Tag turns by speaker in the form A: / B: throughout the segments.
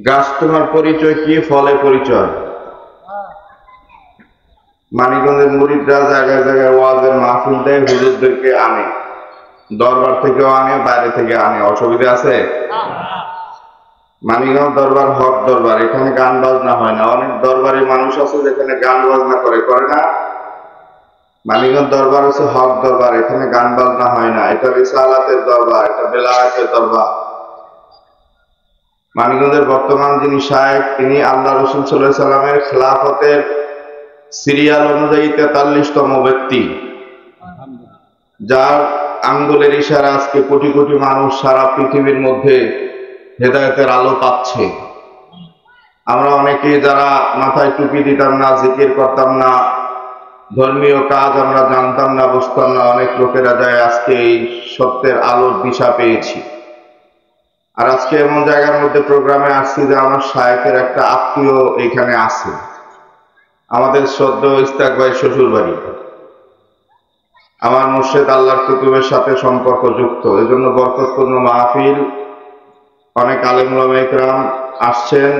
A: গাছ তোমার পরিচয় কি, ফলে পরিচয়। মানিকগঞ্জের মুরিদরা জায়গায় জায়গায় ওয়াজের মাহফিল দেয়, হুজুরদেরকে আনে, দরবার থেকেও আনে, বাইরে থেকে আনে, অসুবিধা আছে? মানিকগঞ্জ দরবার হক দরবার, এখানে গান বাজনা হয় না। অনেক দরবারি মানুষ আছে যেখানে গান বাজনা করে না। মানিকগঞ্জ দরবার হচ্ছে হক দরবার, এখানে গান বাজনা হয় না। এটা রিসালাতের দরবার, এটা বেলায়েতের দরবার। মানিকগঞ্জের বর্তমান যিনি শায়েখ, তিনি আল্লাহ রাসূল সাল্লাল্লাহু আলাইহি সাল্লামের খেলাফতের সিরিয়াল অনুযায়ী 43তম ব্যক্তি, যার আঙ্গুলের ইশারা আজকে কোটি কোটি মানুষ সারা পৃথিবীর মধ্যে হেদায়েতের আলো পাচ্ছে। আমরা অনেকে যারা মাথায় টুপি দিতাম না, জিকির করতাম না, ধর্মীয় কাজ আমরা জানতাম না, বুঝতাম না, অনেক লোকেরা যায় আজকে এই সত্যের আলোর দিশা পেয়েছি। আর আজকে এমন জায়গার মধ্যে প্রোগ্রামে আসছি যে আমার শায়েখের একটা আত্মীয় এখানে আছে, আমাদের শ্রদ্ধেয় ইস্তাক ভাই শ্বশুর বাড়ি। আমার মুর্শিদ আল্লাহর কুতুবের সাথে সম্পর্ক যুক্ত, এই জন্য বরকতপূর্ণ মাহফিল। অনেক আলেম ওলামা ইকরাম আসছেন,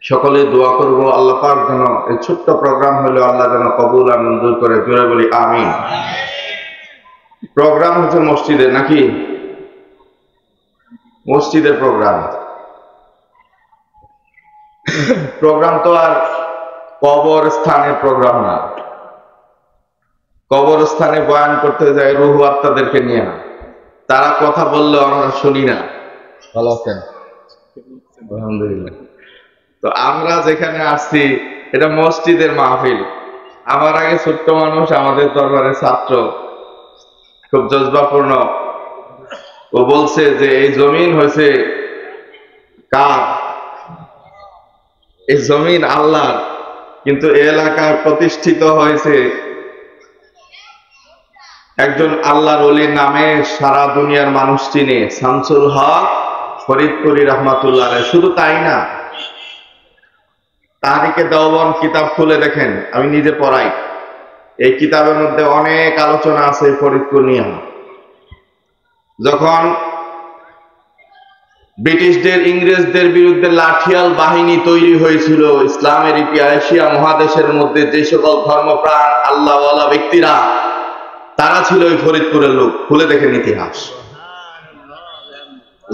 A: সকলে দোয়া করব আল্লাহ পাক যেন এই ছোট্ট প্রোগ্রাম হলে আল্লাহ যেন কবুল আর মঞ্জুর করে। জোরে বলি আমিন। প্রোগ্রাম হচ্ছে মসজিদে নাকি? মসজিদের প্রোগ্রাম। প্রোগ্রাম তো আর কবরস্থানের প্রোগ্রাম না। কবরস্থানে বয়ান করতে যায় রুহ আত্মাদেরকে নিয়ে, তারা কথা বললেও আমরা শুনি না। ভালো আছেন? আলহামদুলিল্লাহ। তো আমরা যেখানে আসছি এটা মসজিদের মাহফিল। আমার আগে ছোট্ট মানুষ, আমাদের দরবারের ছাত্র, খুব জজবাপূর্ণ, ও বলছে যে এই জমিন হয়েছে কার? এই জমিন আল্লাহর, কিন্তু এই এলাকায় প্রতিষ্ঠিত হয়েছে একজন আল্লাহর ওলির নামে সারা দুনিয়ার মানুষ চিনে, শামসুল হক ফরিদপুরি রহমাতুল্লাহ আলাইহি। শুধু তাই না, তাহরিকে দেওবন্দ কিতাব খুলে দেখেন, আমি নিজে পড়াই, এই কিতাবের মধ্যে অনেক আলোচনা আছে ফরিদপুর নিয়ে। যখন ব্রিটিশদের, ইংরেজদের বিরুদ্ধে লাঠিয়াল বাহিনী তৈরি হয়েছিল ইসলামের এশিয়া মহাদেশের মধ্যে, যে সকল ধর্মপ্রাণ আল্লাহওয়ালা ব্যক্তিরা, তারা ছিল ওই ফরিদপুরের লোক। খুলে দেখেন ইতিহাস।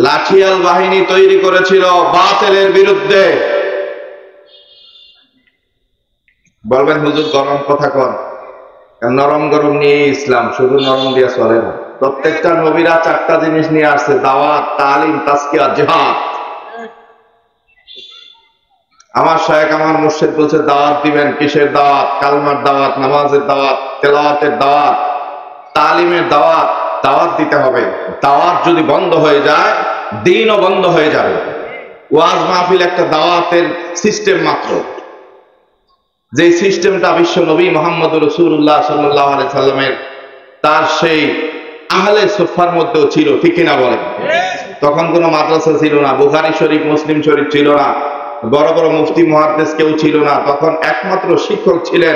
A: লাঠিয়াল বাহিনী তৈরি করেছিল বাতিলের বিরুদ্ধে। বলবেন হুজুর গরম কথা কন, নরম গরম নিয়ে ইসলাম, শুধু নরম দিয়ে চলে না। প্রত্যেকটা নবীরা 4টা জিনিস নিয়ে আসছে: দাওয়াত, তালিম, তাজকিয়া, জিহাদ। আমার শায়েখ, আমার মুর্শিদ বলছে দাওয়াত দিবেন। কিসের দাওয়াত? কালমার দাওয়াত, নামাজের দাওয়াত, তেলাওয়াতের দাওয়াত, তালিমের দাওয়াত। দাওয়াত দিতে হবে। দাওয়াত যদি বন্ধ হয়ে যায়, দ্বীনও বন্ধ হয়ে যাবে। ওয়াজ মাহফিল একটা দাওয়াতের সিস্টেম মাত্র, যে সিস্টেমটা বিশ্ব নবী মুহাম্মদ রাসূলুল্লাহ সাল্লাল্লাহু আলাইহি সাল্লামের তার সেই আহলে সুফার মধ্যেও ছিল, ঠিক কিনা বলেন? তখন কোনো মাদ্রাসা ছিল না, বুখারী শরীফ, মুসলিম শরীফ ছিল না, বড় বড় মুফতি মুহাদ্দিস কেউ ছিল না। তখন একমাত্র শিক্ষক ছিলেন,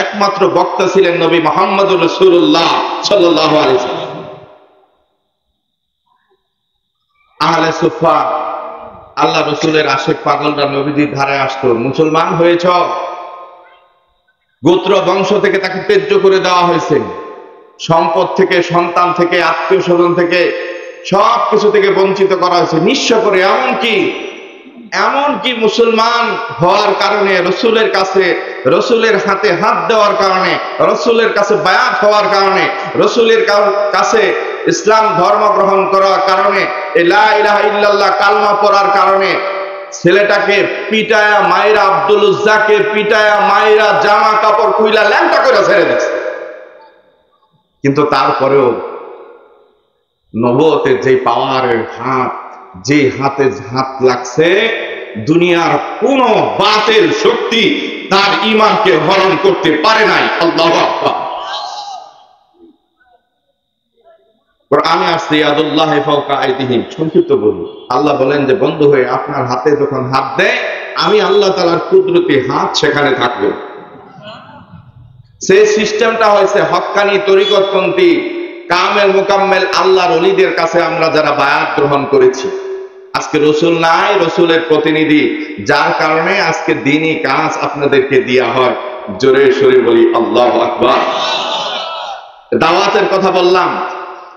A: একমাত্র বক্তা ছিলেন নবী মুহাম্মদ রাসূলুল্লাহ সাল্লাল্লাহু আলাইহি সাল্লাম। আহলে সুফা, আল্লাহ রাসূলের আশিক পাগলরা নবীজির ধারে আসতো। মুসলমান হয়েছ, গোত্র বংশ থেকে তাকে ত্যায্য করে দেওয়া হয়েছে, সম্পদ থেকে, সন্তান থেকে, আত্মীয় স্বজন থেকে, সবকিছু থেকে বঞ্চিত করা হয়েছে, নিঃস্ব করে। এমনকি মুসলমান হওয়ার কারণে, রসুলের কাছে, রসুলের হাতে হাত দেওয়ার কারণে, রসুলের কাছে বায়াত হওয়ার কারণে, রসুলের কাছে ইসলাম ধর্ম গ্রহণ করার কারণে, লা ইলাহা ইল্লাল্লাহ কালমা পড়ার কারণে ছেলেটাকে পিটায়া মাইরা, আব্দুল উজ্জাকে পিটায়া মাইরা, জামা কাপড় খুইলা ল্যাংটা করে ছেড়ে দিচ্ছে। কিন্তু তারপরেও নবুয়তের যে পাওয়ারের হাত, যে হাতে হাত লাগছে, দুনিয়ার কোন বাতিল শক্তি তার ঈমানকে হরণ করতে পারে নাই। আল্লাহু আকবার। কোরআনে আসছে ইয়াদুল্লাহি ফাওকা আইদিহিম। সংক্ষিপ্ত বলি, আল্লাহ বলেন যে বন্ধু হয়ে আপনার হাতে যখন হাত দেয়, আমি আল্লাহ তাআলার কুদরতি হাত সেখানে থাকবে। সেই সিস্টেমটা হয়েছে হক্কানি তরিকতপন্থী কামেল মুকাম্মেল আল্লাহর ওলিদের কাছে আমরা যারা বায়াত গ্রহণ করেছি, আজকে রসুল নাই, রসুলের প্রতিনিধি, যার কারণে আজকে দিনই কাজ আপনাদেরকে দেয়া হয়। জোরে সরে বলি আল্লাহু আকবার। দাওয়াতের কথা বললাম,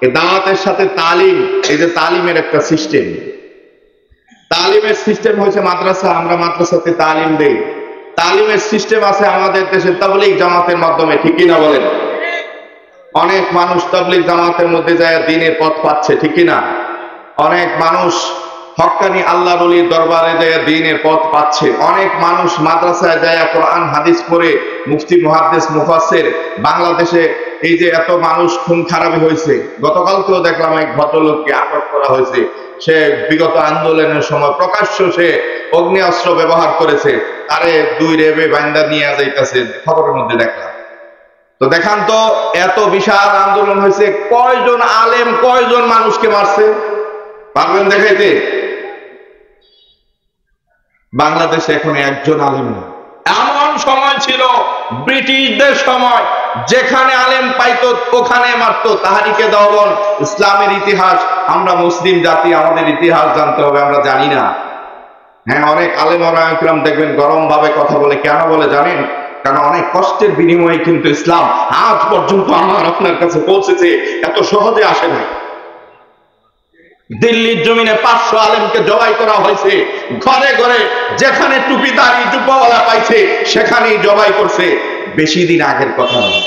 A: এই দাওয়াতের সাথে তালিম, এই যে তালিমের একটা সিস্টেম, তালিমের সিস্টেম হয়েছে মাদ্রাসা, আমরা মাদ্রাসাতে তালিম দেই। তালিমের সিস্টেম আছে আমাদের দেশে তাবলীগ জামাতের মাধ্যমে, ঠিকই না বলেন? অনেক মানুষ তাবলীগ জামাতের মধ্যে যায় দ্বীনের পথ পাচ্ছে, ঠিকই না? অনেক মানুষ হক্কানি আল্লাহর ওলির দরবারে যায় দ্বীনের পথ পাচ্ছে। অনেক মানুষ মাদ্রাসায় যায় কোরআন হাদিস পড়ে, মুফতি মুহাদ্দিস মুফাসসির। বাংলাদেশে এই যে এত মানুষ খুন খারাপি হয়েছে, গতকালকেও দেখলাম এক ভদ্রলোককে আটক করা হয়েছে। সে বিগত আন্দোলনের সময় প্রকাশ্য সে অগ্নি অস্ত্র ব্যবহার করেছে, তারে 2 রেবে বাইন্দা নিয়ে যাইতেছে, খবরের মধ্যে দেখলাম। তো দেখান তো, এত বিশাল আন্দোলন হয়েছে, কয়জন আলেম কয়জন মানুষকে মারছে পারবেন দেখাইতে? বাংলাদেশে এখন একজন আলেম না। এমন সময় ছিল ব্রিটিশদের সময়, যেখানে আলেম পাইতো ওখানে মারতো। তাহারিকে দেওবন, ইসলামের ইতিহাস, আমরা মুসলিম জাতি, আমাদের ইতিহাস জানতে হবে, আমরা জানি না। হ্যাঁ, অনেক আলেম ওলামা ইকরাম দেখবেন গরম ভাবে কথা বলে। কেন বলে জানেন? কারণ অনেক কষ্টের বিনিময়ে কিন্তু ইসলাম আজ পর্যন্ত আমার আপনার কাছে পৌঁছেছে, এত সহজে আসে নাই। দিল্লির জমিনে 500 আলেমকে জবাই করা হয়েছে, ঘরে ঘরে যেখানে টুপিদারি জুব্বাওয়ালা পাইছে সেখানেই জবাই করছে। বেশি দিন আগের কথা নয়।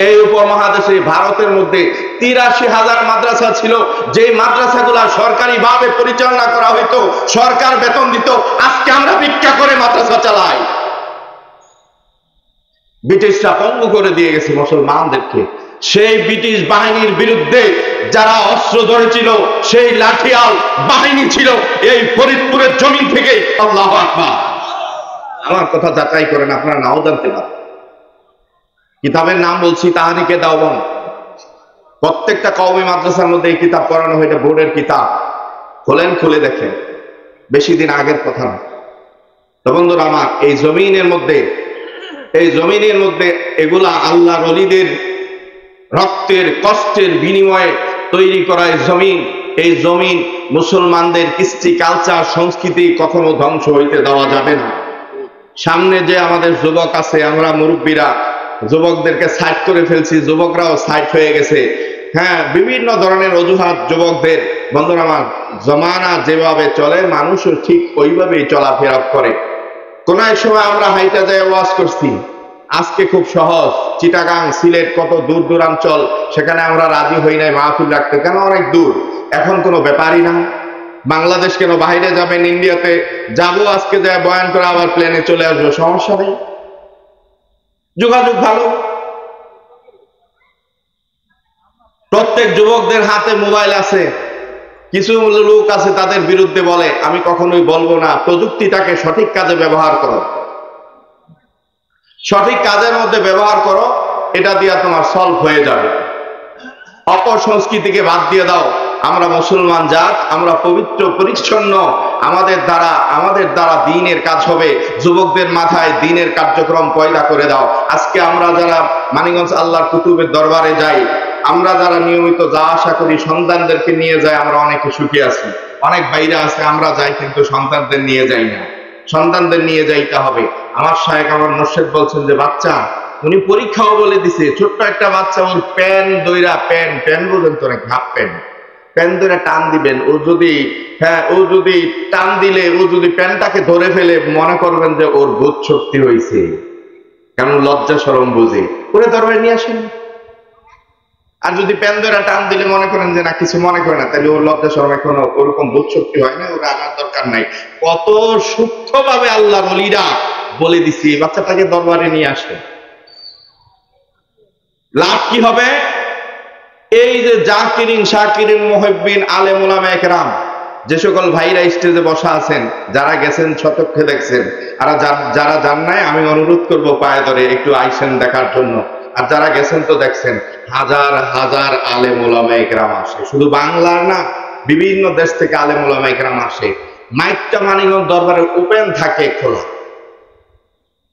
A: এই উপমহাদেশে ভারতের মধ্যে 83,000 মাদ্রাসা ছিল, যে মাদ্রাসাগুলা সরকারি ভাবে পরিচালনা করা হইতো, সরকার বেতন দিত। আজকে আমরা ভিক্ষা করে মাদ্রাসা চালাই। ব্রিটিশরা পঙ্গু করে দিয়ে গেছে মুসলমানদেরকে। সেই ব্রিটিশ বাহিনীর বিরুদ্ধে যারা অস্ত্র ধরেছিল, সেই লাঠিয়াল বাহিনী ছিল এই ফরিদপুরের জমিন থেকে। আল্লাহু আকবার। আমার কথা যাচাই করেন, আপনারা নাও জানতে পারেন। কিতাবের নাম বলছি তাহারিকে দেওবন। প্রত্যেকটা কওমি মাদ্রাসার মধ্যে এই কিতাব পড়ানো হয়, এটা বোর্ডের কিতাব। খোলেন, খুলে দেখেন, বেশি দিন আগের কথা না। তো বন্ধুরা আমার, এই জমিনের মধ্যে এগুলা আল্লাহর ওলিদের রক্তের কষ্টের বিনিময়ে তৈরি করা জমিন। এই জমিন মুসলমানদের কৃষ্টি, কালচার, সংস্কৃতি কখনো ধ্বংস হইতে দেওয়া যাবে না। সামনে যে আমাদের যুবক আছে, আমরা মুরব্বীরা যুবকদেরকে সাইড করে ফেলছি, যুবকরাও সাইড হয়ে গেছে। হ্যাঁ, বিভিন্ন ধরনের অজুহাত যুবকদের। বন্ধুরা আমার, জমানা যেভাবে চলে মানুষও ঠিক ওইভাবেই চলাফেরা করে। কোন এক সময় আমরা হাইটা যায় ওয়াজ করছি, আজকে খুব সহজ। চিটাগাং, সিলেট, কত দূর দূরাঞ্চল, সেখানে আমরা রাজি হই নাই মাহফিল রাখতে। কেন? অনেক দূর। এখন কোনো ব্যাপারই না। বাংলাদেশ কেন, বাইরে যাবেন, ইন্ডিয়াতে যাবো, আজকে যায় বয়ান করে আবার প্লেনে চলে আসবো, সমস্যা নেই। যোগাযোগ ভালো। প্রত্যেক যুবকদের হাতে মোবাইল আছে। কিছু লোক আছে তাদের বিরুদ্ধে বলে, আমি কখনোই বলবো না, প্রযুক্তিটাকে সঠিক কাজে ব্যবহার করো, সঠিক কাজের মধ্যে ব্যবহার করো, এটা দিয়ে তোমার সলভ হয়ে যাবে। অপসংস্কৃতিকে বাদ দিয়ে দাও। আমরা মুসলমান জাত, আমরা পবিত্র পরিচ্ছন্ন, আমাদের দ্বারা দ্বীনের কাজ হবে। যুবকদের মাথায় দ্বীনের কার্যক্রম পয়দা করে দাও। আজকে আমরা যারা মানিকগঞ্জ আল্লাহর কুতুবের দরবারে যাই, আমরা যারা নিয়মিত যা আশা করি, সন্তানদেরকে নিয়ে যাই, আমরা অনেকে সুখী আছি। অনেক বাইরে আছে, আমরা যাই কিন্তু সন্তানদের নিয়ে যাই না। সন্তানদের নিয়ে যাইতে হবে। আমার শায়েখ, আমার মুর্শিদ বলছেন যে বাচ্চা, উনি পরীক্ষাও বলে দিছে, ছোট্ট একটা বাচ্চা, ওর প্যান দইরা, প্যান বলেন তো, অনেক হাফ প্যান ধরে টান দিবেন। ও যদি টান দিলে, ও যদি প্যানটাকে ধরে ফেলে, মনে করবেন যে ওর বোধ শক্তি হয়েছে। কেমন লজ্জা শরম বুঝে, ওরে দরবারে নিয়ে আসেন। আর যদি প্যান ধরে টান দিলে মনে করেন যে না, কিছু মনে করে না, তাহলে ওর লজ্জা শরম এখনো ওরকম বোধ শক্তি হয় না, ওর আনার দরকার নাই। কত সূক্ষ্মভাবে আল্লাহর ওলিরা বলে দিছি, বাচ্চাটাকে দরবারে নিয়ে আসে। লাভ কি হবে? এই যে জাকিরিন, শাকিরিন, মুহিব্বিন, আলেম ওলামা একরাম, যে সকল ভাইরা স্টেজে বসা আছেন, যারা গেছেন শতক্ষে দেখছেন, আর যারা যান নাই, আমি অনুরোধ করব পায়ে ধরে একটু আইসেন দেখার জন্য। আর যারা গেছেন তো দেখছেন, হাজার হাজার আলেম ওলামা একরাম আসে। শুধু বাংলার না, বিভিন্ন দেশ থেকে আলেম ওলামা একরাম আসে। মাইকটা মানিকগঞ্জ দরবারে ওপেন থাকে, খোলা,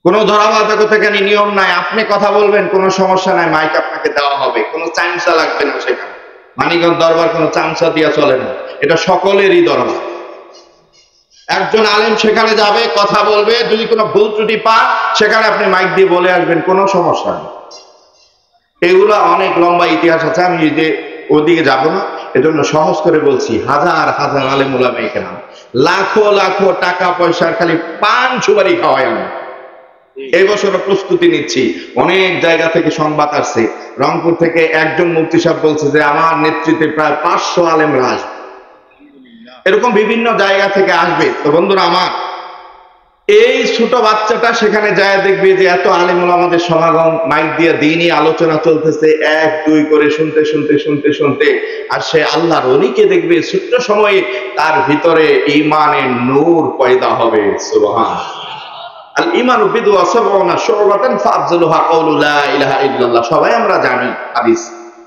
A: কোনো ধরাবাধকতাকারী নিয়ম নাই। আপনি কথা বলবেন, কোনো সমস্যা নাই, মাইক আপনাকে দেওয়া হবে, কোনো চামচা লাগবে না সেখানে। মানিকগঞ্জ দরবার কোনো চামচা দিয়া চলে না, এটা সকলেরই দরবার। একজন আলেম সেখানে যাবে, কথা বলবে, যদি কোনো ভুল ত্রুটি পান সেখানে আপনি মাইক দিয়ে বলে আসবেন, কোনো সমস্যা নেই। এগুলো অনেক লম্বা ইতিহাস আছে, আমি যে ওদিকে যাব না, এজন্য সহজ করে বলছি। হাজার হাজার আলেম ওলামায়ে কেরাম, লাখো লাখো টাকা পয়সার খালি পান সুপারি খাওয়াই আমরা। এই বছর প্রস্তুতি নিচ্ছি, অনেক জায়গা থেকে সংবাদ আসছে। রংপুর থেকে একজন মুফতি সাহেব বলছে যে আমার নেতৃত্বে প্রায় 500 আলেমরা আসবে, এরকম বিভিন্ন জায়গা থেকে আসবে। তো বন্ধুরা আমার, এই ছোট বাচ্চাটা সেখানে যায় দেখবে যে এত আলেম ওলামাদের সমাগম, মাইক দিয়ে দিনই আলোচনা চলতেছে, 1-2 করে শুনতে শুনতে শুনতে শুনতে, আর সে আল্লাহর ওলিকে দেখবে ছোট্ট সময়ে তার ভিতরে ঈমানের নূর পয়দা হবে। সুবহানাল্লাহ। আল ঈমানু বিদআ সাবউনা শু'বাতান ফাআফযালুহা কাউলু লা ইলাহা ইল্লাল্লাহ। সবাই আমরা জানি হাদিস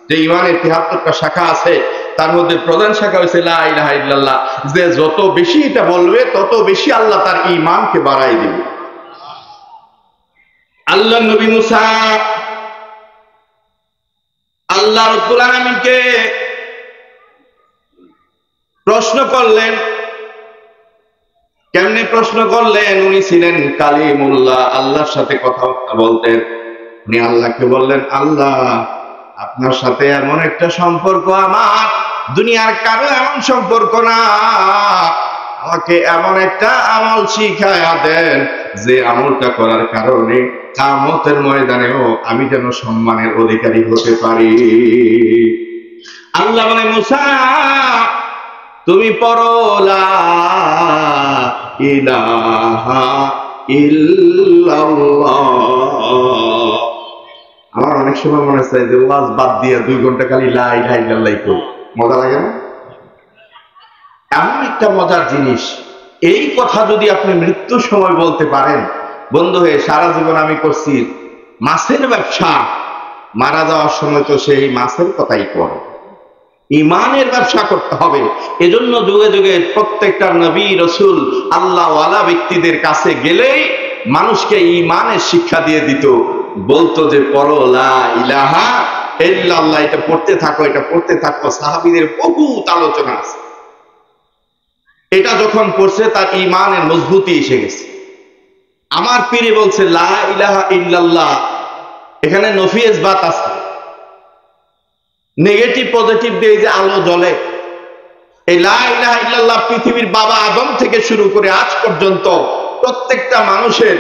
A: যে ঈমানের 73টা শাখা আছে, তার মধ্যে প্রধান শাখা হচ্ছে লা ইলাহা ইল্লাল্লাহ। যে যত বেশি এটা বলবে তত বেশি আল্লাহ তার ঈমানকে বাড়ায় দিবে। আল্লাহ নবী মুসা আল্লাহ রাব্বুল আলামিনকে প্রশ্ন করলেন। কেমনে প্রশ্ন করলেন? উনি ছিলেন কালিমুল্লাহ, আল্লাহর সাথে কথাবার্তা বলতেন। উনি আল্লাহকে বললেন, আল্লাহ আপনার সাথে এমন একটা সম্পর্ক আমার দুনিয়ার কারো এমন সম্পর্ক না, আমাকে এমন একটা আমল শিখায়া দেন যে আমলটা করার কারণে কিয়ামতের ময়দানেও আমি যেন সম্মানের অধিকারী হতে পারি। আল্লাহ বলে, মুসা তুমি পড়ো লা ইলাহা ইল্লাল্লাহ। আমার অনেক সময় মনে চাই যে ওয়াজ বাদ দিয়ে 2 ঘন্টা খালি লা ইলাহা ইল্লাল্লাহ করি, মজা লাগে না? এমন একটা মজার জিনিস, এই কথা যদি আপনি মৃত্যুর সময় বলতে পারেন, বন্ধু হয়ে সারা জীবন আমি করছি মাছের ব্যবসা, মারা যাওয়ার সময় তো সেই মাছের কথাই করে। ঈমানের ব্যবসা করতে হবে। এজন্য যুগে যুগে প্রত্যেকটা নবী রাসূল আল্লাহওয়ালা ব্যক্তিদের কাছে গেলেই মানুষকে ঈমানের শিক্ষা দিয়ে দিত, বলতো যে পড়ো লা ইলাহা ইল্লাল্লাহ, এটা পড়তে থাকো, এটা পড়তে থাকো। সাহাবীদের বহুত আলোচনা আছে। এটা যখন পড়ছে তার ঈমানের মজবুতি এসে গেছে। আমার পীরে বলছে লা ইলাহা ইল্লাল্লাহ, এখানে নফি ইসবাত আছে, নেগেটিভ পজিটিভ দিয়ে যে আলো জ্বলে। এই লা ইলাহা ইল্লাল্লাহ পৃথিবীর বাবা আদম থেকে শুরু করে আজ পর্যন্ত প্রত্যেকটা মানুষের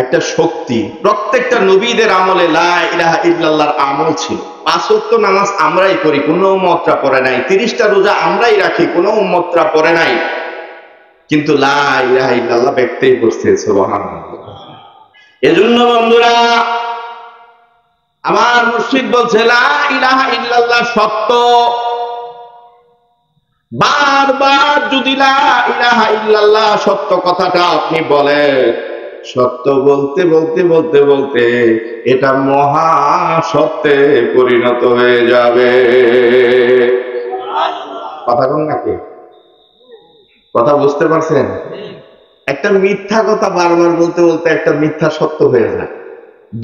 A: একটা শক্তি। প্রত্যেকটা নবীদের আমলে লা ইলাহা ইল্লাল্লাহর আমল ছিল। 5 ওয়াক্ত নামাজ আমরাই করি, কোনো উম্মতরা পড়ে নাই। 30টা রোজা আমরাই রাখি, কোনো উম্মতরা পড়ে নাই। কিন্তু লা ইলাহা ইল্লাল্লাহ ব্যক্তই করছে। সুবহানাল্লাহ। এজন্য বন্ধুরা, আমার মুর্শিদ বলছে লা ইলাহা ইল্লাল্লাহ সত্য। বারবার যদি লা ইলাহা ইল্লাল্লাহ সত্য কথাটা আপনি বলেন, সত্য বলতে বলতে বলতে বলতে এটা মহা সত্যে পরিণত হয়ে যাবে। কথা কোন নাকি? কথা বুঝতে পারছেন? একটা মিথ্যা কথা বারবার বলতে বলতে একটা মিথ্যা সত্য হয়ে যায়।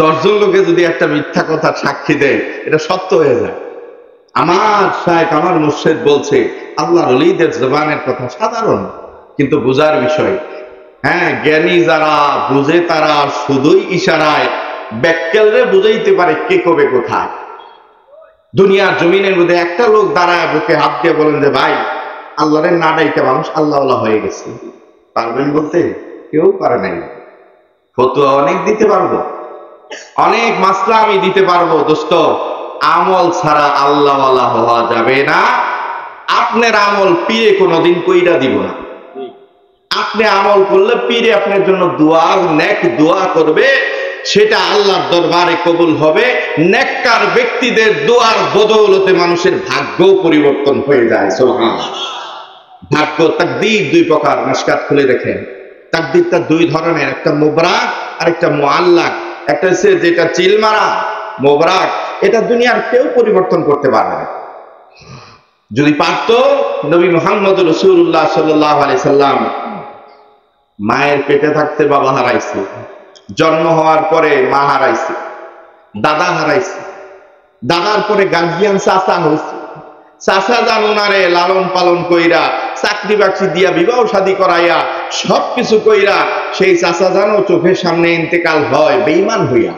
A: 10 জন লোকে যদি একটা মিথ্যা কথা সাক্ষী দেয়, এটা সত্য হয়ে যায়। আমার শায়েখ, আমার মুর্শিদ বলছে আল্লাহর ওলিদের জবানের কথা সাধারণ কিন্তু বুঝার বিষয়। হ্যাঁ, জ্ঞানী যারা বুঝে তারা শুধুই ইশারায় ব্যাককেলরে বুঝাইতে পারে কে কবে কোথায়। দুনিয়ার জমিনের মধ্যে একটা লোক দাঁড়ায় বুকে হাত দিয়ে বলেন যে ভাই আল্লাহরে না ডাইতে মানুষ আল্লাহওয়ালা হয়ে গেছে, পারবেন বলতে? কেউ পারে নাই। ফতুয়া অনেক দিতে পারবো, অনেক মাসলা আমি দিতে পারবো, দোস্ত আমল ছাড়া আল্লাহওয়ালা হওয়া যাবে না। আপনার আমল পীরে কোনোদিন কইরা দিব না। আপনি আমল করলে পীরে আপনার জন্য দোয়া, নেক দোয়া করবে, সেটা আল্লাহর দরবারে কবুল হবে। নেককার ব্যক্তিদের দোয়ার বদৌলতে মানুষের ভাগ্য পরিবর্তন হয়ে যায়। সুবহানাল্লাহ। ভাগ্য তাকদীর 2 প্রকার, মাসকাত খুলে দেখেন। তাকদীরটা 2 ধরনের, একটা মুবরাক আর একটা মুআল্লাক। একটা হচ্ছে যেটা চিল মারা মুবরাক, এটা দুনিয়ার কেউ পরিবর্তন করতে পারবে না। যদি পারত, নবী মুহাম্মদ রাসূলুল্লাহ সাল্লাল্লাহু আলাইহি সাল্লাম মায়ের পেটে থাকতে বাবা হারাইছে, জন্ম হওয়ার পরে মা হারাইছে, দাদা হারাইছে, দাদার পরে গার্জিয়ান চাচা হয়েছে, চাচা যান ওনারে লালন পালন কইরা চাকরি বাকরি দিয়া বিবাহ শাদী করাইয়া সবকিছু কইরা সেই চাচা জানো চোখের সামনে ইন্তেকাল হয় বেঈমান হইয়া।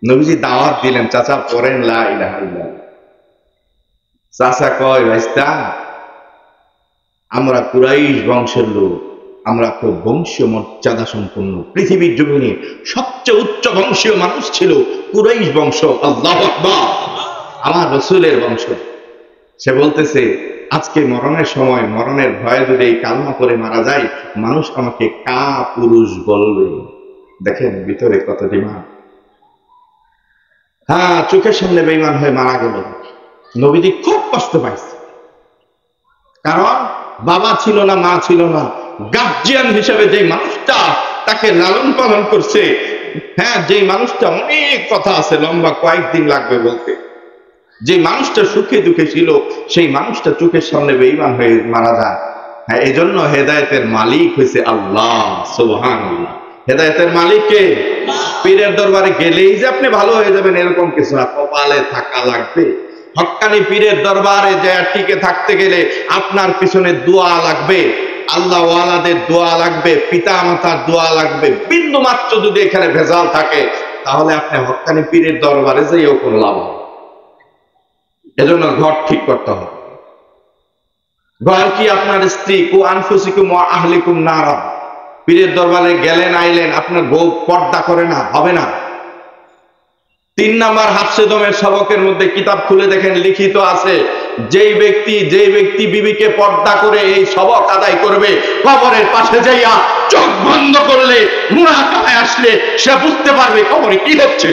A: নবীজি দাওয়াত দিলেন, চাচা পড়েন লা ইলাহা ইল্লাল্লাহ। চাচা কয়, ভাইস্তা আমরা কুরাইশ বংশের লোক, আমরা খুব বংশীয় মর্যাদা সম্পন্ন, পৃথিবীর জমিনে সবচেয়ে উচ্চ বংশীয় মানুষ ছিল কুরাইশ বংশ। আল্লাহু আকবার, আমার রাসূলের বংশ। সে বলতেছে আজকে মরণের সময়, মরণের ভয়ে যদি এই কালমা পড়ে মারা যায়, মানুষ আমাকে কা পুরুষ বলবে। দেখেন ভিতরে কত ডিমান্ড। হ্যাঁ, চোখের সামনে বেঈমান হয়ে মারা গেল। নবীজি খুব কষ্ট পাইছে, কারণ বাবা ছিল না, মা ছিল না, গার্জিয়ান হিসেবে যে মানুষটা তাকে লালন পালন করছে, হ্যাঁ, যে মানুষটা অনেক কথা আছে, লম্বা কয়েকদিন লাগবে বলতে, যে মানুষটা সুখে দুঃখে ছিল, সেই মানুষটা চোখের সামনে বেঈমান হয়ে মারা যায়। হ্যাঁ, এই জন্য হেদায়েতের মালিক হয়েছে আল্লাহ, সুবহানাল্লাহ। হেদায়েতের মালিক কে? পীরের দরবারে গেলেই যে আপনি ভালো হয়ে যাবেন এরকম কিছু না, কপালে থাকা লাগবে। হক্কানি পীরের দরবারে যে টিকে থাকতে গেলে আপনার পিছনে দোয়া লাগবে, আল্লাহ ওয়ালাদের দোয়া লাগবে, পিতা মাতার দোয়া লাগবে। বিন্দু মাত্র যদি এখানে ভেজাল থাকে, তাহলে আপনি হক্কানি পীরের দরবারে যাইও কোনো লাভ হবে। এজন্য ঘর ঠিক করতে হবে। ঘর কি আপনার স্ত্রী, কু আনফুসিকুম ওয়া আহলিকুম নারা। পীরের দরবারে গেলেন আইলেন, আপনার বউ পর্দা করে না, হবে না। 3 নাম্বার হাফসে দমের সবকের মধ্যে কিতাব খুলে দেখেন, লিখিত আছে যেই ব্যক্তি বিবিকে পর্দা করে এই সবক আদায় করবে, কবরের পাশে যাইয়া চোখ বন্ধ করলে, মুনাকাবায় আসলে সে বুঝতে পারবে কবরে কি হচ্ছে।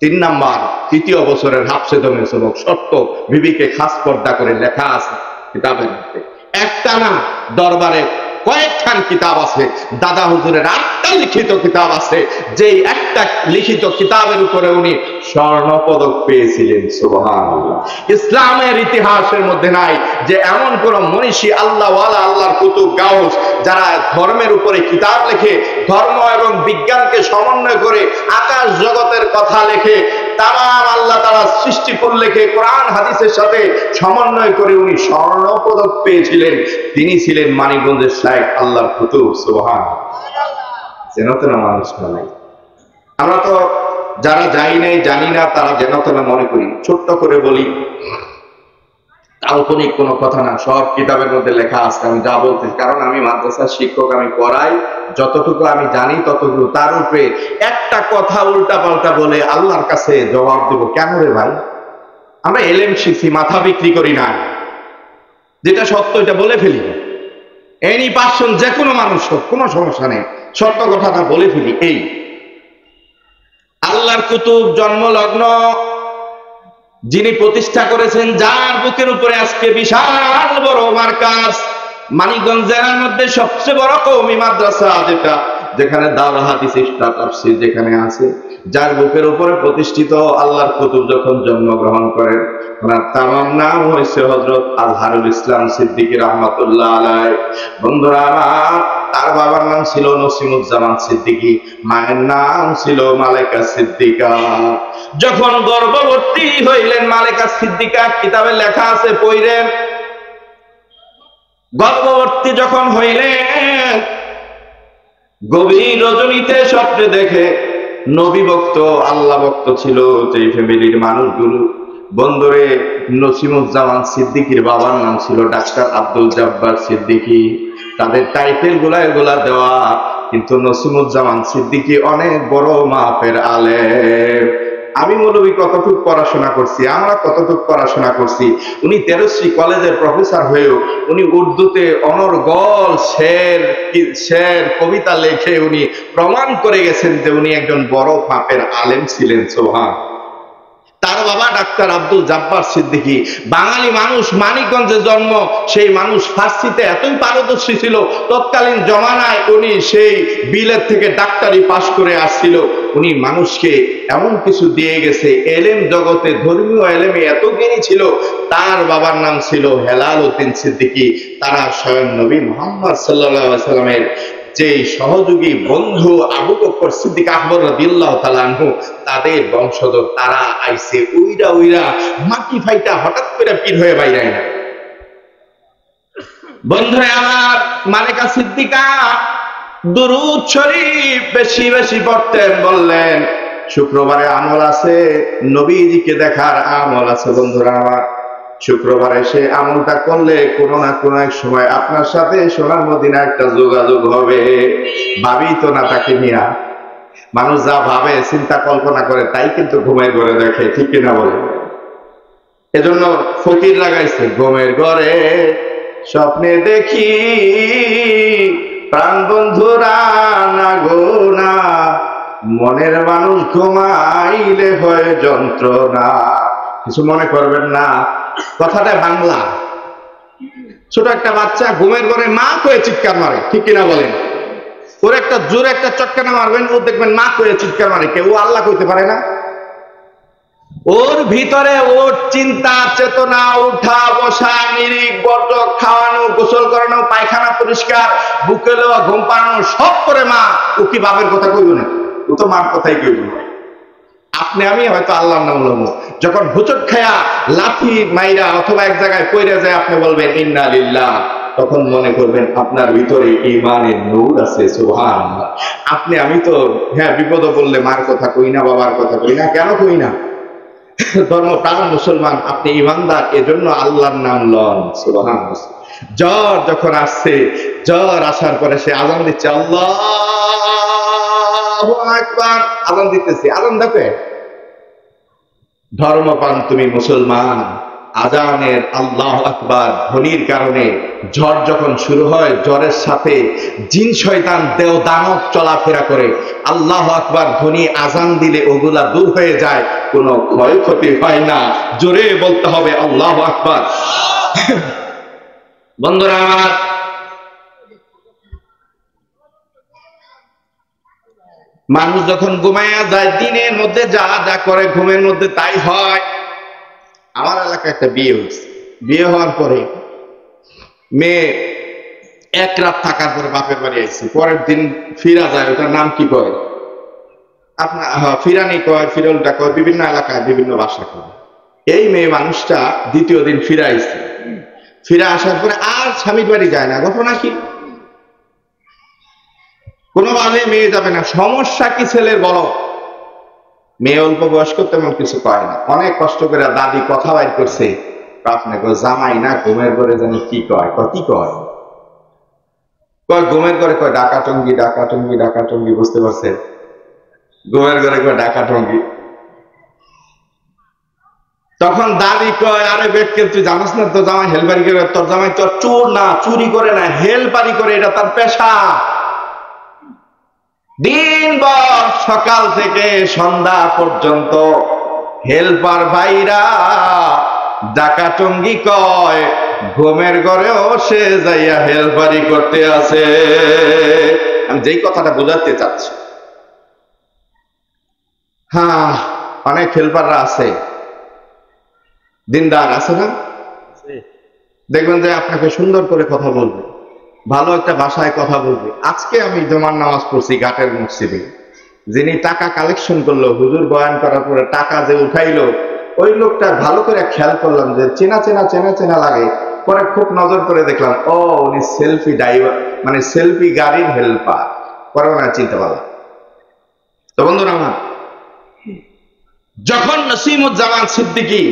A: 3 নাম্বার 3য় বছরের হাফসে দমের সবক, সত্য বিবিকে খাস পর্দা করে লেখা আছে কিতাবের মধ্যে। একটা না, দরবারে কয়েকখান কিতাব আছে, দাদা হুজুরের 8টা লিখিত কিতাব আছে, যেই একটা লিখিত কিতাবের উপরে উনি স্বর্ণ পদক পেয়েছিলেন। সুবহানাল্লাহ। ইসলামের ইতিহাসের মধ্যে নাই যে এমন কোন মনীষী, আল্লাহওয়ালা, আল্লাহর কুতুব গাউস, যারা ধর্মের উপরে কিতাব লেখে, ধর্ম এবং বিজ্ঞানকে সমন্বয় করে আকাশ জগতের কথা লেখে, তামাম আল্লাহ তাআলা সৃষ্টিকুল লেখে কোরআন হাদিসের সাথে সমন্বয় করে উনি স্বর্ণ পদক পেয়েছিলেন। তিনি ছিলেন মানিকগঞ্জের শাইখ আল্লাহর কুতুব। সুবহানাল্লাহ। যেন তেন মানুষ নাই। আমরা তো যারা যাই নাই, জানি না, তারা যেন তেন মনে করি। ছোট্ট করে বলি, কাল্পনিক কোনো কথা না, সব কিতাবের মধ্যে লেখা আছে। আমি যা বলতে, কারণ আমি মাদ্রাসার শিক্ষক, আমি পড়াই, যতটুকু আমি জানি ততটুকু। তার উপরে একটা কথা উল্টা পাল্টা বলে আল্লাহর কাছে জবাব দেব কেন রে ভাই? আমরা এলেম শিখছি, মাথা বিক্রি করি না। যেটা সত্য এটা বলে ফেলি, এনি পার্সন, যে কোনো মানুষ হোক, কোনো সমস্যা নেই, সত্য কথাটা বলে ফেলি। এই আল্লাহর কুতুব জন্মলগ্ন যিনি প্রতিষ্ঠা করেছেন, যার বুকের উপরে আজকে বিশাল বড় মার্কাজ, মানিকগঞ্জ জেলার মধ্যে সবচেয়ে বড় কওমি মাদ্রাসা, যেখানে দাওরা হাদিস তাফসীর যেখানে আছে, যার বুকের উপরে প্রতিষ্ঠিত আল্লাহর কুতুব যখন জন্মগ্রহণ করেন, ওনার তামাম নাম হয়েছে হযরত আজহারুল ইসলাম সিদ্দিকী রাহমাতুল্লাহ আলাইহি। বন্ধুরা আমার, তার বাবার নাম ছিল নসিমুজ্জামান সিদ্দিকী, মায়ের নাম ছিল মালেকা সিদ্দিকা। যখন গর্ভবতী হইলেন মালেকা সিদ্দিকা, কিতাবে লেখা আছে, পড়েন, গর্ভবতী যখন হইলেন, গভীর রজনীতে স্বপ্নে দেখে, নবী ভক্ত, আল্লাহ ভক্ত ছিল যে ফ্যামিলির মানুষগুলো। বন্ধুরে, নসিমুজ্জামান সিদ্দিকীর বাবার নাম ছিল ডাক্তার আব্দুল জব্বার সিদ্দিকী। তাদের টাইটেল গুলা এগুলা দেওয়া, কিন্তু নসিমুজ্জামান সিদ্দিকী অনেক বড় মাপের আলেম। আমি মৌলবী কতটুক পড়াশোনা করছি, আমরা কতটুক পড়াশোনা করছি। উনি তেরশ্রী কলেজের প্রফেসর হয়েও উনি উর্দুতে অনর্গল শের কবিতা লেখে উনি প্রমাণ করে গেছেন যে উনি একজন বড় মাপের আলেম ছিলেন। সুবহান। তার বাবা ডাক্তার আব্দুল জব্বার সিদ্দিকী, বাঙালি মানুষ, মানিকগঞ্জে জন্ম, সেই মানুষ ফার্সিতে এতই পারদর্শী ছিল, তৎকালীন জমানায় উনি সেই বিলেত থেকে ডাক্তারি পাশ করে আসছিল। উনি মানুষকে এমন কিছু দিয়ে গেছে, এলেম জগতে, ধর্মীয় এলেমে এত জ্ঞানী ছিল। তার বাবার নাম ছিল হেলাল উদ্দিন সিদ্দিকী। তারা স্বয়ং নবী মুহাম্মদ সাল্লাল্লাহু আলাইহি ওয়াসাল্লামের যে সহযোগী বন্ধু আবু বকর সিদ্দিক আকবর রাদিয়াল্লাহু তাআলা আনহু, তাদের বংশধর। তারা আইছে উইরা উইরা, মাটি ফাইটা হঠাৎ করে পীর হয়ে বাইরে না। বন্ধুরা আমার, মালিকা সিদ্দিকা দুরূদ শরীফ বেশি বেশি পড়তেন। বললেন শুক্রবারে আমল আছে, নবীজিকে দেখার আমল আছে। বন্ধুরা আমার, শুক্রবারে সে আমলটা করলে কোনো না কোনো এক সময় আপনার সাথে সোনার মদিনা একটা যোগাযোগ হবে। ভাবি তো না তাকে নিয়া, মানুষ যা ভাবে চিন্তা কল্পনা করে তাই কিন্তু ঘুমের ঘরে দেখে, ঠিক কিনা বলে? এজন্য ফকির লাগাইছে, ঘুমের ঘরে স্বপ্নে দেখি প্রাণ বন্ধুরা না গো না, মনের মানুষ ঘুমাইলে হয় যন্ত্রণা। কিছু মনে করবেন না, কথাটা বাংলা। ছোট একটা বাচ্চা ঘুমের ঘরে মা কয়ে চিৎকার মারে, ঠিক কিনা বলেন? ওর একটা জোরে একটা চটকানা মারবেন, ও দেখবেন মা কয়ে চিৎকার মারে। কেউ আল্লাহ কইতে পারে না। ওর ভিতরে ওর চিন্তা চেতনা, উঠা বসা, নিরিখ বর্জ্য, খাওয়ানো, গোসল করানো, পায়খানা পরিষ্কার, বুকে লওয়া, ঘুম পাড়ানো সব করে মা। ও কি বাপের কথা কইব না? ও তো মার কথাই কইব না। আপনি আমি হয়তো আল্লাহর নাম লমু, যখন হুচট খায়া লাথি মাইরা অথবা এক জায়গায় পইরা যায় আপনি বলবেন ইন্না লিল্লাহ, তখন মনে করবেন আপনার ভিতরে ঈমানের নূর আছে। সুবহানাল্লাহ। আপনি আমি তো হ্যাঁ বিপদ বললে মার কথা কই না, বাবার কথা কই না। কেন কই না? ধর্মপ্রাণ মুসলমান, আপনি ইমানদার, এজন্য আল্লাহর নাম লন। সুবহানাল্লাহ। জ্বর যখন আসছে, জ্বর আসার পরে সে আযান দিচ্ছে, আল্লাহু আকবার, আযান দিতেছে। আযান দেখে ধর্মপ্রাণ তুমি মুসলমান, আজানের আল্লাহু আকবার ধ্বনির কারণে ঝড় যখন শুরু হয়, জ্বরের সাথে জিন শয়তান দেও দানব চলাফেরা করে। আল্লাহু আকবার ধ্বনি আজান দিলে ওগুলা দূর হয়ে যায়, কোনো ক্ষয়ক্ষতি হয় না। জোরে বলতে হবে আল্লাহু আকবার। বন্ধুরা আমার, মানুষ যখন ঘুমাইয়া যায়, দিনের মধ্যে যা যা করে ঘুমের মধ্যে তাই হয়। আমার এলাকায় একটা বিয়ে হয়েছে, বিয়ে হওয়ার পরে মেয়ে এক রাত থাকার পরে বাপের বাড়ি আসছে, পরের দিন ফিরা যায়। ওটার নাম কি কয় আপনার? ফিরানি কয়, ফিরলটা কয়, বিভিন্ন এলাকায় বিভিন্ন ভাষা কয়। এই মেয়ে মানুষটা দ্বিতীয় দিন ফিরে আসছে। ফিরে আসার পরে আর স্বামীর বাড়ি যায় না। ঘটনা কি? কোনোভাবে মেয়ে যাবে না। সমস্যা কি ছেলের? বলো। মেয়ে অল্প বয়স্ক, তেমন কিছু কয় না। অনেক কষ্ট করে দাদি কথা বাইর করছে, আপনাকে জামাই না ঘুমের ঘরে জানি কি কয়। কি কয়? কয় ঘুমের ঘরে কয় ডাকা টঙ্গি, ডাকা টঙ্গি, ডাকা টঙ্গি। বুঝতে পারছেন? ঘুমের ঘরে কয় ডাকা টঙ্গি। তখন দাদি কয়, আরে বেটকে তুই জানাস না তোর জামাই হেলপারি করে? তোর জামাই তোর চোর না, চুরি করে না, হেলপারি করে, এটা তার পেশা। দিনভর সকাল থেকে সন্ধ্যা পর্যন্ত হেলপার ভাইরা ডাকাটঙ্গি কয়, ঘুমের ঘরেও সে যাইয়া হেলপারি করতে আছে। আমি যেই কথাটা বোঝাতে চাচ্ছি, হ্যাঁ, অনেক হেলপাররা আছে, দিনদার আছে না? দেখবেন যে আপনাকে সুন্দর করে কথা বলবে, ভালো একটা ভাষায় কথা বলবে। আজকে আমি জুমার নামাজ পড়ছি ঘাটের মসজিদে, যিনি টাকা কালেকশন করলো, হুজুর বয়ান করার পরে টাকা যে উঠাইলো, ওই লোকটা ভালো করে খেয়াল করলাম যে চেনা চেনা চেনা চেনা লাগে। পরে খুব নজর করে দেখলাম, ও উনি সেলফি ড্রাইভার, মানে সেলফি গাড়ির হেল্পার। পরে ওনার চিনতে পারলাম। তো বন্ধুরা আমার, যখন নসিমুজ্জামান সিদ্দিকী,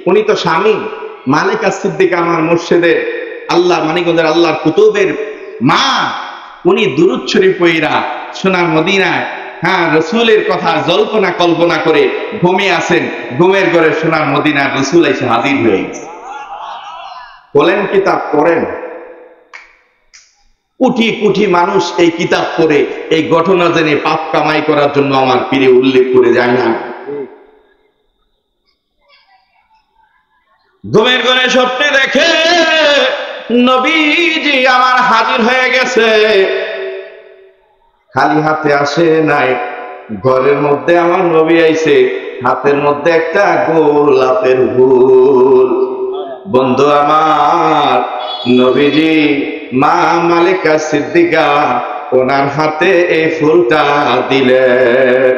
A: উনি তো স্বামী, মালিকা সিদ্দিকা আমার মুর্শিদে আল্লাহ, মানিকগঞ্জের আল্লাহর কুতুবের মা, উনি দুরূদ শরীফ পড়া সোনার মদিনায়, হ্যাঁ, রসুলের কথা জল্পনা কল্পনা করে ঘুমিয়ে আছেন। ঘুমের ঘরে সোনার মদিনায় রসুল এসে হাজির হয়ে গেছে। বলেন কিতাব পড়েন, কোটি কোটি মানুষ এই কিতাব পড়ে এই ঘটনা জেনে পাপ কামাই করার জন্য আমার পীরে উল্লেখ করে যায় না। ঘুমের ঘরে স্বপ্নে দেখে নবীজি আমার হাজির হয়ে গেছে। খালি হাতে আসে নাই, ঘরের মধ্যে আমার নবী আইছে, হাতের মধ্যে একটা গোলাপের ফুল। বন্ধু আমার, নবীজি মা মালিকা সিদ্দিকা ওনার হাতে এই ফুলটা দিলেন।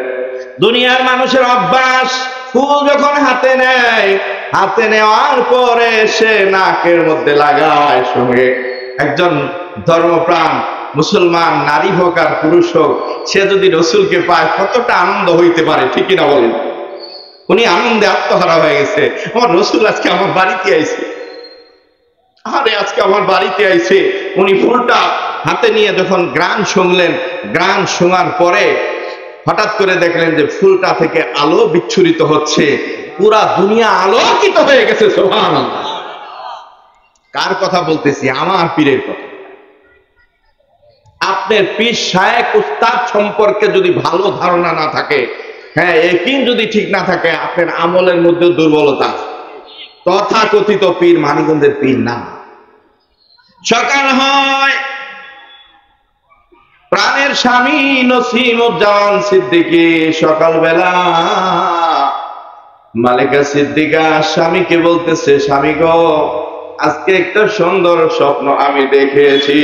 A: দুনিয়ার মানুষের অভ্যাস, ফুল যখন হাতে নেয়, হাতে নেওয়ার পরে সে নাকের মধ্যে লাগায়, সঙ্গে একজন ধর্মপ্রাণ মুসলমান নারী হোক আর পুরুষ হোক, সে যদি রসুলকে পায় কতটা আনন্দ হইতে পারে, ঠিক কিনা বলেন? উনি আনন্দে আত্মহারা হয়ে গেছে। আমার রসুল আজকে আমার বাড়িতে আইছে, আরে আজকে আমার বাড়িতে আইছে। উনি ফুলটা হাতে নিয়ে যখন গ্রান শুনলেন, গ্রান শোনার পরে হঠাৎ করে দেখলেন যে ফুলটা থেকে আলো বিচ্ছুরিত হচ্ছে, পুরা দুনিয়া আলোকিত হয়ে গেছে। সুবহানাল্লাহ। কার কথা বলতেছি? আমার পীরের কথা। আপনার পীর শায়েখ উস্তাদ সম্পর্কে যদি ভালো ধারণা না থাকে, হ্যাঁ, ইয়াকিন যদি ঠিক না থাকে, আপনার আমলের মধ্যে দুর্বলতা। তথাকথিত পীর মানিকগঞ্জের পীর না। সকাল হয়, প্রাণের স্বামী নসিমুজ্জামান সিদ্দিকী সকালবেলা মালিকা সিদ্দিকা স্বামীকে বলতেছে, স্বামী গো, আজকে একটা সুন্দর স্বপ্ন আমি দেখেছি।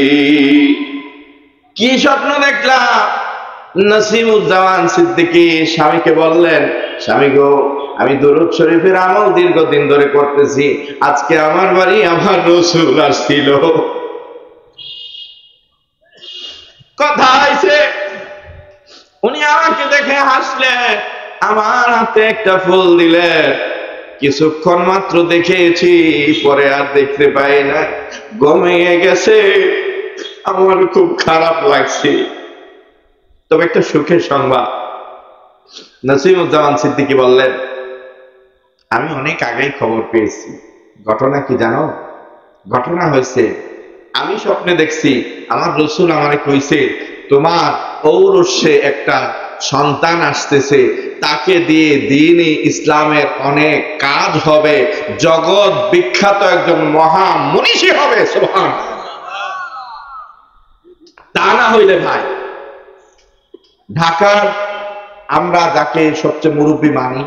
A: কি স্বপ্ন দেখলাম? নসিমুজ্জামান সিদ্দিকী স্বামীকে বললেন, স্বামী গো, আমি দুরূদ শরীফের আমল দীর্ঘদিন ধরে করতেছি, আজকে আমার বাড়ি আমার রাসূল আসছিল। কথা হয়েছে, উনি আমাকে দেখে হাসলেন, আমার হাতে একটা ফুল দিলেন। কিছুক্ষণ মাত্র দেখেছি, পরে আর দেখতে পাই না, ঘুমিয়ে গেছে। আমার খুব খারাপ লাগছে। তবে একটা সুখের সংবাদ। নসিমুজ্জামান সিদ্দিকী বললেন, আমি অনেক আগেই খবর পেয়েছি। ঘটনা কি জানো? ঘটনা হয়েছে, আমি স্বপ্নে দেখছি আমার রসুল আমারে কইছে, তোমার ঔরসে একটা সন্তান আসতেছে, তাকে দিয়ে দ্বীনে ইসলামের অনেক কাজ হবে, জগৎ বিখ্যাত একজন মহা মনীষী হবে। সুবহানাল্লাহ। তা না হইলে ভাই, ঢাকার আমরা যাকে সবচেয়ে মুরব্বী মানি,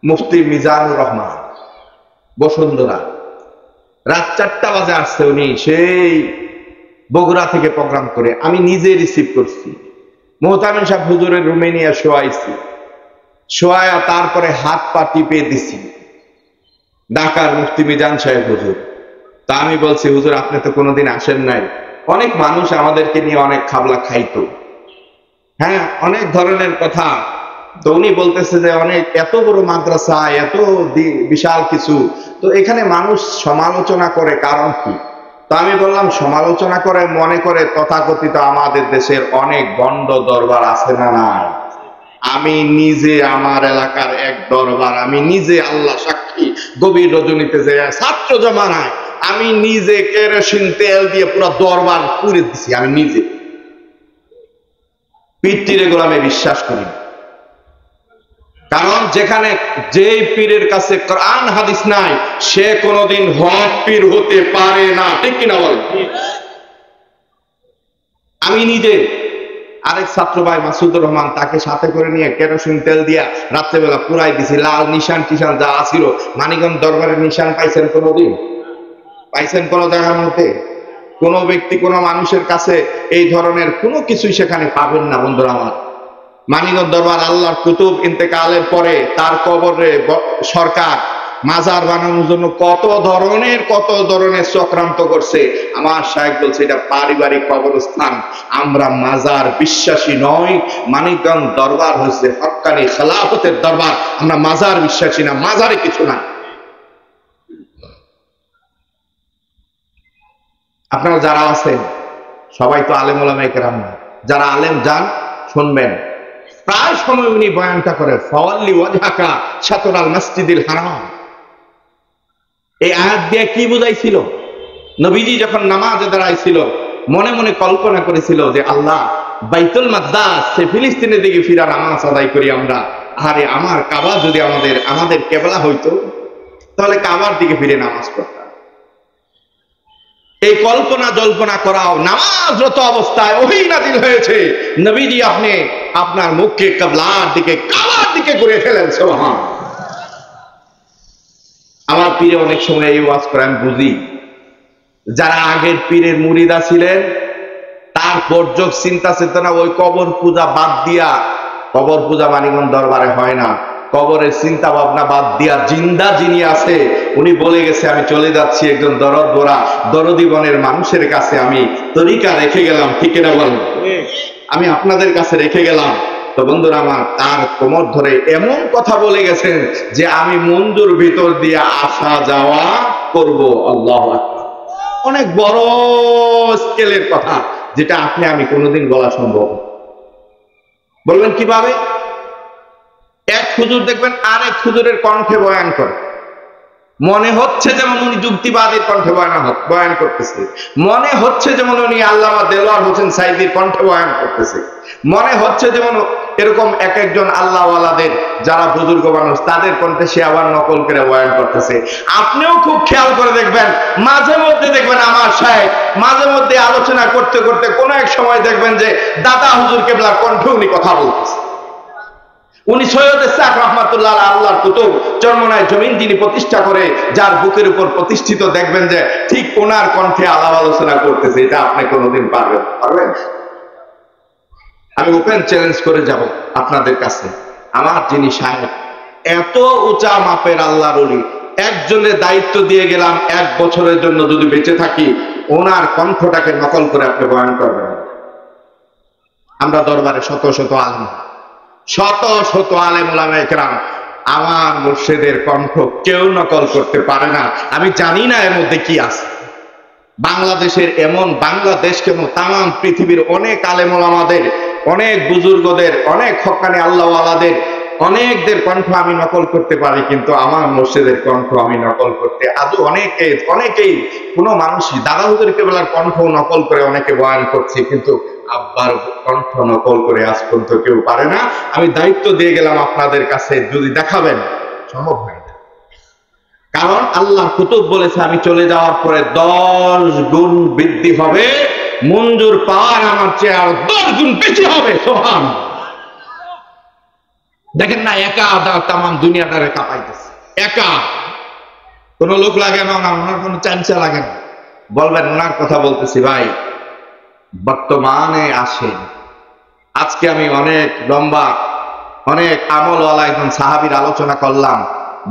A: মুফতি মিজানুর রহমান বসুন্ধরা, রাত 4টা বাজে আসছে উনি, সেই বগুড়া থেকে প্রোগ্রাম করে। আমি নিজে রিসিভ করছি, মোহতামিম সাহেব হুজুরের রুমে নিয়ে শোয়াইছি, শোয়া তারপরে হাত পা টিপে দিছি ঢাকার মুফতি মিজান সাহেব হুজুর। তা আমি বলছি, হুজুর আপনি তো কোনোদিন আসেন নাই। অনেক মানুষ আমাদেরকে নিয়ে অনেক খাবলা খাইতো, হ্যাঁ, অনেক ধরনের কথা। তো উনি বলতেছে যে অনেক এত বড় মাদ্রাসা, এত বিশাল কিছু, তো এখানে মানুষ সমালোচনা করে, কারণ কি? তো আমি বললাম, সমালোচনা করে মনে করে তথাকথিত আমাদের দেশের অনেক গণ্ড দরবার আছে না নাই? আমি নিজে আমার এলাকার এক দরবার, আমি নিজে আল্লাহ সাক্ষী, গভীর রজনীতে যে ছাত্র জমানায় আমি নিজে কেরোসিন তেল দিয়ে পুরো দরবার পুড়ে দিছি। আমি নিজে পীর গোলামে বিশ্বাস করি, কারণ যেখানে যে পীরের কাছে কোরআন হাদিস নাই, সে কোনোদিন হক পীর হতে পারে না, ঠিক কিনা বল? আমি নিজে আরেক ছাত্র ভাই মাসুদুর রহমান, তাকে সাথে করে নিয়ে কেরোসিন তেল দিয়া রাত্রেবেলা পুরাই দিছি। লাল নিশান টিশান যা আছিল, মানিকগঞ্জ দরবারের নিশান পাইছেন কোনোদিন? পাইছেন কোন জায়গার মধ্যে? কোন ব্যক্তি কোন মানুষের কাছে এই ধরনের কোনো কিছুই সেখানে পাবেন না বন্ধুরা আমার। মানিকগঞ্জ দরবার আল্লাহর কুতুব ইন্তেকালের পরে তার কবরে সরকার মাজার বানানোর জন্য কত ধরনের চক্রান্ত করছে। আমার শায়েখ বলছে এটা পারিবারিক কবরস্থান, আমরা মাজার বিশ্বাসী নয়। মানিকগঞ্জ দরবার হচ্ছে হক্কানি খেলাফতের দরবার, আমরা মাজার বিশ্বাসী না, মাজারে কিছু না। আপনারা যারা আছেন সবাই তো আলেম ওলামায়ে কেরাম না, যারা আলেম যান শুনবেন, প্রায় সময় উনি বয়ানটা করে, ফাওয়াল্লি ওয়াজহাকা শাতরাল মসজিদিল হারাম। এই আয়াত দিয়ে কি বুঝাইছিল? নবীজি যখন নামাজে দাঁড়াইছিল মনে মনে কল্পনা করেছিল যে আল্লাহ বাইতুল মাকদাস, সে ফিলিস্তিনের দিকে ফিরা নামাজ আদায় করি আমরা, আরে আমার কাবা যদি আমাদের কেবলা হইতো, তাহলে কাবার দিকে ফিরে নামাজ পড়তাম। এই কল্পনা জল্পনা করাও নামাজরত অবস্থায় ওহী নাযিল হয়েছে, নবীজি আপনি আপনার মুখকে কিবলার দিকে, কাবার দিকে ঘুরে ফেলেন। সুবহান। আমার পীরে অনেক সময় এই ওয়াজ করে আমি বুঝি, যারা আগের পীরের মুরিদা ছিলেন তার পর্যক চিন্তা চেতনা ওই কবর পূজা বাদ দিয়া, কবর পূজা মানিকগঞ্জ দরবারে হয় না, কবরের চিন্তা ভাবনা বাদ দিয়া জিন্দা যিনি আছে উনি বলে গেছে আমি চলে যাচ্ছি একজন দরদ ভরা দরদি বনের মানুষের কাছে আমি তরিকা রেখে গেলাম, ঠিক না বলেন? আমি আপনাদের কাছে রেখে গেলাম। তো বন্ধুরা আমার, তার কোমর ধরে এমন কথা বলে গেছেন যে আমি মঞ্জুর ভিতর দিয়ে আসা যাওয়া করব। আল্লাহু আকবার। অনেক বড় স্কেলের কথা, যেটা আপনি আমি কোনোদিন বলা সম্ভব। বলবেন কিভাবে? এক হুজুর দেখবেন আরেক হুজুরের কণ্ঠে বয়ান করে, মনে হচ্ছে যেমন উনি যুক্তিবাদীর কণ্ঠে বয়ান করতেছে, মনে হচ্ছে যেমন উনি আল্লামা দেলোয়ার হোসেন সাইদির কণ্ঠে বয়ান করতেছে, মনে হচ্ছে যেমন এরকম এক একজন আল্লাহওয়ালাদের যারা বুজুর্গ মানুষ তাদের কণ্ঠে সে আবার নকল করে বয়ান করতেছে। আপনিও খুব খেয়াল করে দেখবেন, মাঝে মধ্যে দেখবেন আমার সাহেব মাঝে মধ্যে আলোচনা করতে করতে কোন এক সময় দেখবেন যে দাদা হুজুর কেবলার কণ্ঠে উনি কথা বলতেছে। উনি সৈয়দ ইসহাক রাহমাতুল্লাহ আল্লাহর কুতুব চরমনায় জমিন যিনি প্রতিষ্ঠা করে, যার বুকের উপর প্রতিষ্ঠিত, দেখবেন যে ঠিক ওনার কণ্ঠে আলাপ আলোচনা করতেছে। এটা আপনি কোনোদিন পারবেন? আমি ওপেন চ্যালেঞ্জ করে যাব আপনাদের কাছে, আমার যিনি সাহেব এত উঁচা মাপের আল্লাহর ওলি, একজনের দায়িত্ব দিয়ে গেলাম 1 বছরের জন্য যদি বেঁচে থাকি ওনার কণ্ঠটাকে নকল করে আপনি বয়ান করবেন। আমরা দরবারে শত শত আলেম ওলামায়ে কেরাম, আমার মুর্শিদের কণ্ঠ কেউ নকল করতে পারে না। আমি জানি না এর মধ্যে কি আছে। বাংলাদেশের এমন, বাংলাদেশ কেন তাম পৃথিবীর অনেক আলেম ওলামাদের, অনেক বুজুর্গদের, অনেক হক্কানি আল্লাহওয়ালাদের অনেকদের কণ্ঠ আমি নকল করতে পারি, কিন্তু আমার মুর্শিদের কণ্ঠ আমি নকল করতে আজও অনেকেই কোনো মানুষই দাদা হুজুর কেবলার কণ্ঠ নকল করে অনেকে বয়ান করছে, কিন্তু আব্বার কণ্ঠ নকল করে আজ পর্যন্ত কেউ পারে না। আমি দায়িত্ব দিয়ে গেলাম আপনাদের কাছে, যদি দেখাবেন সম্ভব হয় না। কারণ আল্লাহ কুতুব বলেছে আমি চলে যাওয়ার পরে 10 গুণ বৃদ্ধি হবে, মঞ্জুর পাওয়ার আমার চেয়ে আর 10 গুণ বেশি হবে। সুবহানাল্লাহ। দেখেন না, একা তাম দুনিয়াটারে কাঁপাইতেছে, একা, কোন লোক লাগে না, ওনার কোনো চামচা লাগে না। বলবেন ওনার কথা বলতেছি ভাই, বর্তমানে আসেন। আজকে আমি অনেক লম্বা, অনেক আমলওয়ালা একজন সাহাবীর আলোচনা করলাম,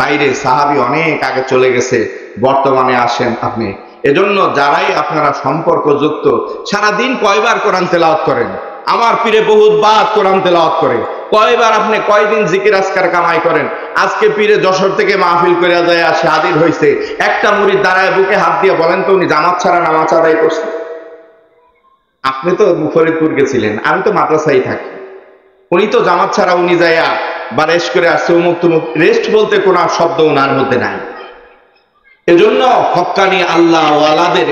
A: বাইরে সাহাবী অনেক আগে চলে গেছে, বর্তমানে আসেন আপনি। এজন্য যারাই আপনারা সম্পর্কযুক্ত, সারাদিন কয়বার কোরআন তেলাওয়াত করেন? আমার পীরে বহুত বাদ কোরআন তেলাওয়াত করে। কয়বার আপনি কয়দিন জিকির আজকার কামাই করেন? আজকে পীরে যশোর থেকে মাহফিল করে যায় আসে হাজির হয়েছে, একটা মুরিদ দাঁড়ায় বুকে হাত দিয়ে বলেন তো উনি জামাত ছাড়া নামাজ আদায় করছে? আপনি তো ফরিদপুর গেছিলেন, আমি তো মাদ্রাসায় থাকি। উনি তো জামাত ছাড়া উনি যাইয়া বা রেস্ট করে আসছে, উমুক তুমুক, রেস্ট বলতে কোনো শব্দ ওনার মধ্যে নাই। এজন্য হক্কানি আল্লাহওয়ালাদের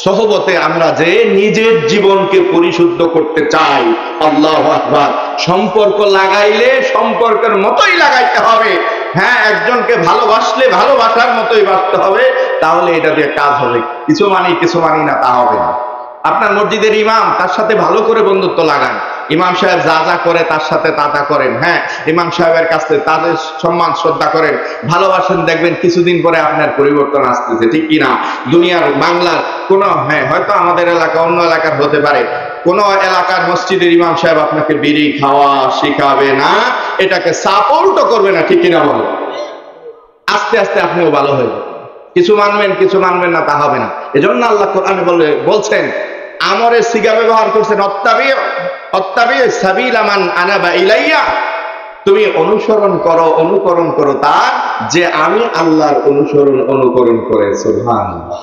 A: সহবতে আমরা যে নিজের জীবনকে পরিশুদ্ধ করতে চাই, আল্লাহু আকবার, সম্পর্ক লাগাইলে সম্পর্কের মতোই লাগাইতে হবে। হ্যাঁ, একজনকে ভালোবাসলে ভালোবাসার মতোই বাসতে হবে, তাহলে এটা দিয়ে কাজ হবে। কিছু মানি না তা হবে না। আপনার মসজিদের ইমাম, তার সাথে ভালো করে বন্ধুত্ব লাগান। ইমাম সাহেব যা যা করে তার সাথে তা করেন। হ্যাঁ, ইমাম সাহেবের কাছে তাদের সম্মান শ্রদ্ধা করেন, ভালোবাসেন, দেখবেন কিছুদিন পরে আপনার পরিবর্তন আসতেছে, ঠিক কিনা? দুনিয়ার বাংলার কোন, হ্যাঁ হয়তো আমাদের এলাকা অন্য এলাকার হতে পারে, কোন এলাকার মসজিদের ইমাম সাহেব আপনাকে বিড়ি খাওয়া শিখাবে না, এটাকে সাপোর্টও করবে না, ঠিক কিনা বলে? আস্তে আস্তে আপনিও ভালো হয়ে যাবেন। কিছু মানবেন না তা হবে না। এজন্য আল্লাহ কোরআনে বলছেন, আমরের সিগা ব্যবহার করছেন, অত্তাবি সাবিলা মান আনাবা ইলাইয়া, তুমি অনুকরণ করো তার যে আমি আল্লাহর অনুকরণ করে। সুবহানাল্লাহ।